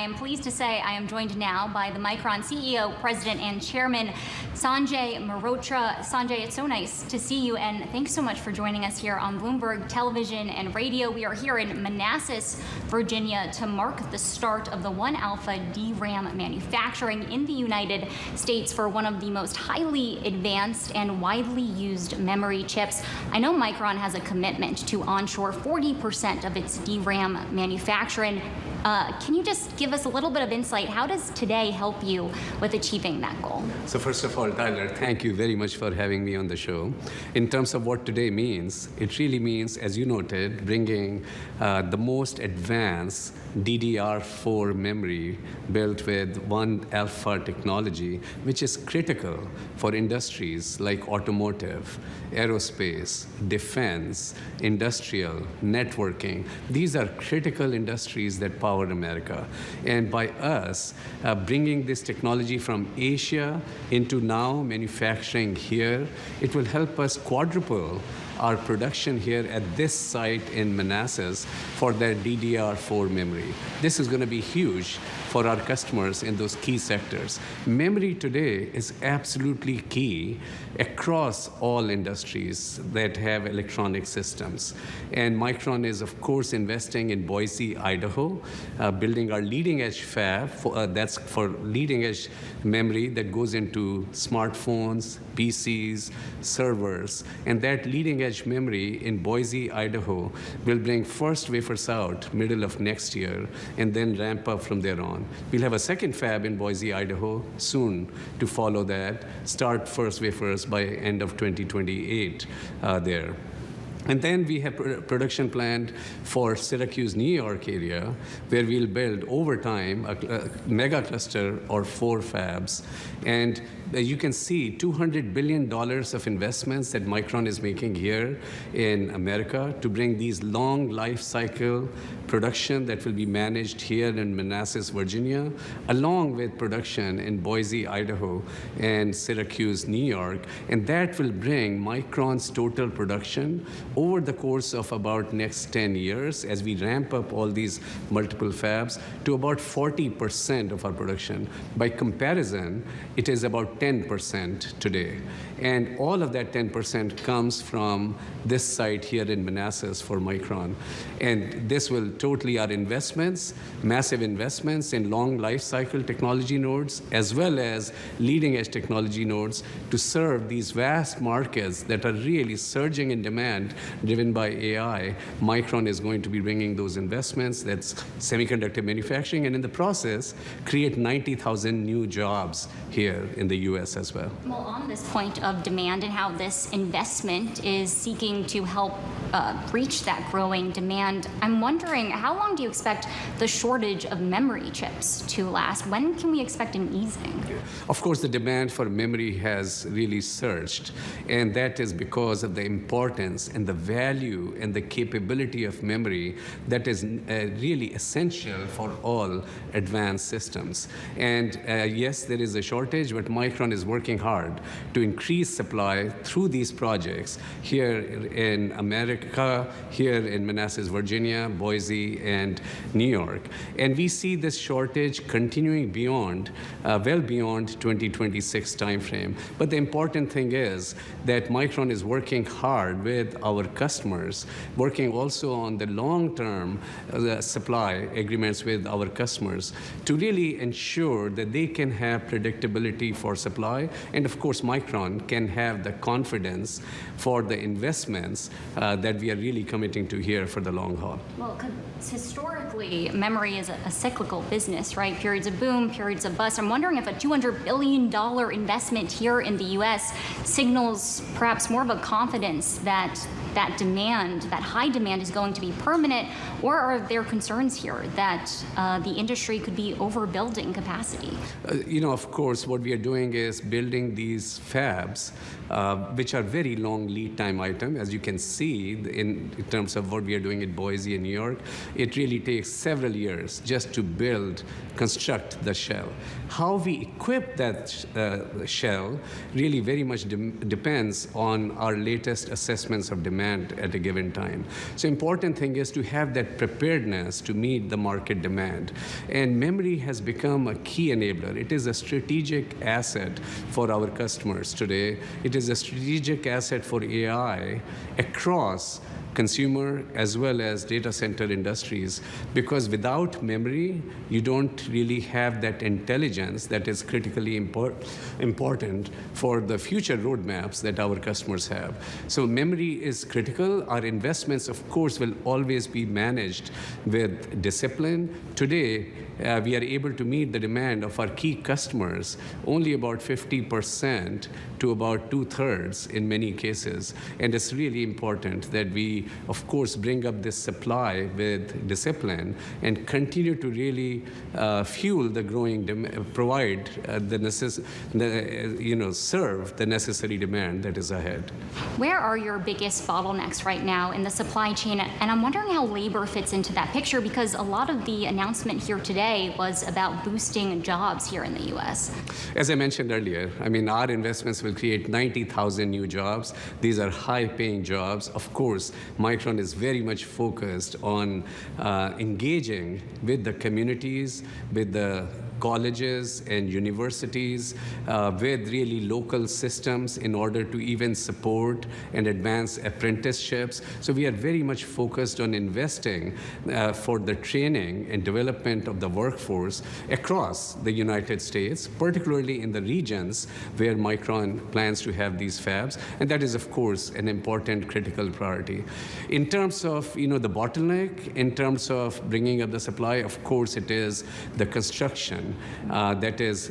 I am pleased to say I am joined now by the Micron CEO, President, and Chairman, Sanjay Mehrotra. Sanjay, it's so nice to see you, and thanks so much for joining us here on Bloomberg Television and Radio. We are here in Manassas, Virginia, to mark the start of the 1-alpha DRAM manufacturing in the United States for one of the most highly advanced and widely used memory chips. I know Micron has a commitment to onshore 40% of its DRAM manufacturing. Can you just give us a little bit of insight? How does today help you with achieving that goal? So first of all, Tyler, thank you very much for having me on the show. In terms of what today means, it really means, as you noted, bringing the most advanced DDR4 memory built with 1-alpha technology, which is critical for industries like automotive, aerospace, defense, industrial, networking. These are critical industries that power America. And by us bringing this technology from Asia into now manufacturing here, it will help us quadruple our production here at this site in Manassas for their DDR4 memory. This is going to be huge for our customers in those key sectors. Memory today is absolutely key across all industries that have electronic systems. And Micron is, of course, investing in Boise, Idaho, building our leading-edge fab. That's for leading-edge memory that goes into smartphones, PCs, servers. And that leading-edge memory in Boise, Idaho will bring first wafers out middle of next year and then ramp up from there on. We'll have a second fab in Boise, Idaho soon to follow that, start first wafers by end of 2028 there. And then we have production planned for Syracuse, New York area, where we'll build over time a mega cluster or 4 fabs. And you can see $200 billion of investments that Micron is making here in America to bring these long life cycle production that will be managed here in Manassas, Virginia, along with production in Boise, Idaho, and Syracuse, New York. And that will bring Micron's total production over the course of about next 10 years, as we ramp up all these multiple fabs, to about 40% of our production. By comparison, it is about 10% today. And all of that 10% comes from this site here in Manassas for Micron. And this will totally our investments, massive investments in long life cycle technology nodes, as well as leading edge technology nodes to serve these vast markets that are really surging in demand driven by AI. Micron is going to be bringing those investments, that's semiconductor manufacturing, and in the process, create 90,000 new jobs here in the US as well. Well, on this point of demand and how this investment is seeking to help reach that growing demand, I'm wondering, how long do you expect the shortage of memory chips to last? When can we expect an easing? Of course, the demand for memory has really surged, and that is because of the importance and the value and the capability of memory that is really essential for all advanced systems. And yes, there is a shortage, but Micron is working hard to increase supply through these projects here in America, here in Manassas, Virginia, Boise, and New York. And we see this shortage continuing beyond, well beyond 2026 timeframe. But the important thing is that Micron is working hard with our customers, working also on the long-term supply agreements with our customers to really ensure that they can have predictability for supply. And of course, Micron can have the confidence for the investments that we are really committing to here for the long haul. Well, historically, memory is a cyclical business, right? Periods of boom, periods of bust. I'm wondering if a $200 billion investment here in the U.S. signals perhaps more of a confidence that that demand, that high demand, is going to be permanent, or are there concerns here that the industry could be overbuilding capacity? Of course, what we are doing is building these fabs, which are very long lead time item. As you can see, in terms of what we are doing in Boise and New York, it really takes several years just to build construct the shell. How we equip that shell really very much depends on our latest assessments of demand at a given time. So important thing is to have that preparedness to meet the market demand. And memory has become a key enabler. It is a strategic asset for our customers today. It is a strategic asset for AI across consumer as well as data center industries, because without memory, you don't really have that intelligence that is critically important for the future roadmaps that our customers have. So memory is critical. Our investments, of course, will always be managed with discipline. Today, we are able to meet the demand of our key customers only about 50% to about 2/3 in many cases. And it's really important that we, of course, bring up this supply with discipline and continue to really fuel the growing demand, provide serve the necessary demand that is ahead. Where are your biggest bottlenecks right now in the supply chain? And I'm wondering how labor fits into that picture, because a lot of the announcement here today was about boosting jobs here in the U.S. As I mentioned earlier, I mean, our investments will create 90,000 new jobs. These are high-paying jobs. Of course, Micron is very much focused on engaging with the communities, with the colleges and universities, with really local systems in order to even support and advance apprenticeships. So we are very much focused on investing for the training and development of the workforce across the United States, particularly in the regions where Micron plans to have these fabs. And that is, of course, an important critical priority. In terms of the bottleneck, in terms of bringing up the supply, of course, it is the construction that is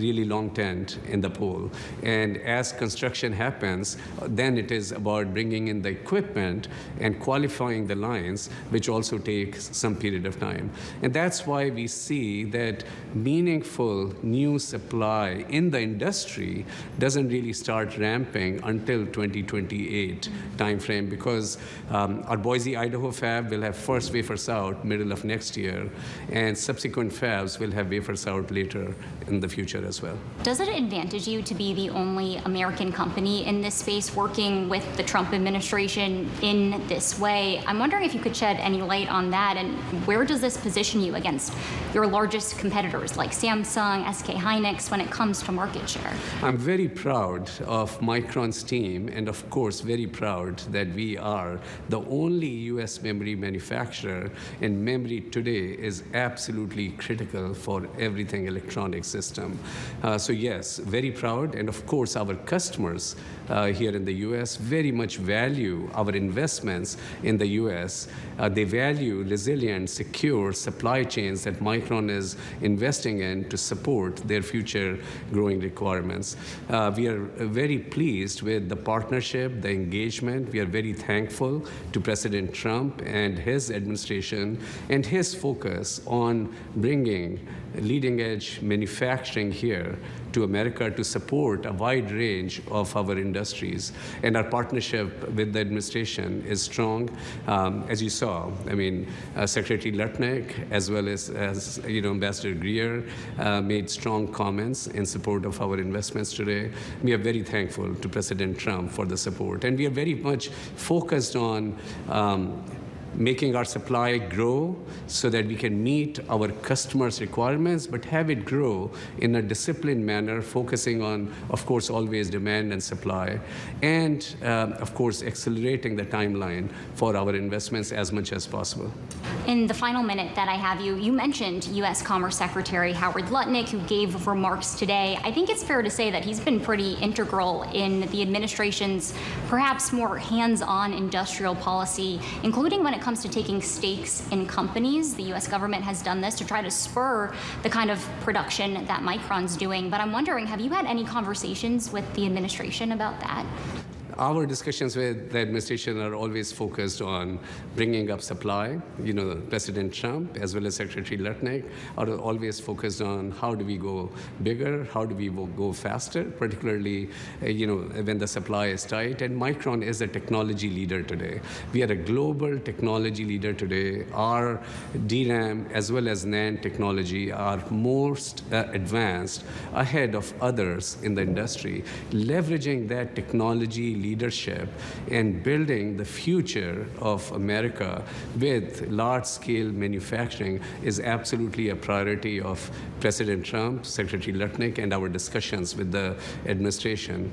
really long tent in the pool. And as construction happens, then it is about bringing in the equipment and qualifying the lines, which also takes some period of time. And that's why we see that meaningful new supply in the industry doesn't really start ramping until 2028 timeframe, because our Boise, Idaho fab will have first wafers out middle of next year, and subsequent fabs will have wafers out later in the future as well. Does it advantage you to be the only American company in this space working with the Trump administration in this way? I'm wondering if you could shed any light on that, and where does this position you against your largest competitors like Samsung, SK Hynix when it comes to market share? I'm very proud of Micron's team, and of course very proud that we are the only US memory manufacturer, and memory today is absolutely critical for everything electronic system. So yes, very proud, and of course our customers here in the US very much value our investments in the US. They value resilient, secure supply chains that Micron is investing in to support their future growing requirements. We are very pleased with the partnership, the engagement. We are very thankful to President Trump and his administration and his focus on bringing leading-edge manufacturing here to America to support a wide range of our industries. And our partnership with the administration is strong. As you saw, I mean, Secretary Lutnick, as well as Ambassador Greer, made strong comments in support of our investments today. We are very thankful to President Trump for the support. And we are very much focused on making our supply grow so that we can meet our customers' requirements, but have it grow in a disciplined manner, focusing on, of course, always demand and supply, and, of course, accelerating the timeline for our investments as much as possible. In the final minute that I have you mentioned U.S. Commerce Secretary Howard Lutnick, who gave remarks today. I think it's fair to say that he's been pretty integral in the administration's perhaps more hands-on industrial policy, including when it comes to taking stakes in companies. The U.S. government has done this to try to spur the kind of production that Micron's doing. But I'm wondering, have you had any conversations with the administration about that? Our discussions with the administration are always focused on bringing up supply. President Trump as well as Secretary Lutnick are always focused on how do we go bigger, how do we go faster, particularly when the supply is tight. And Micron is a technology leader today. We are a global technology leader today. Our DRAM as well as NAND technology are most advanced, ahead of others in the industry. Leveraging that technology leadership and building the future of America with large-scale manufacturing is absolutely a priority of President Trump, Secretary Lutnick, and our discussions with the administration.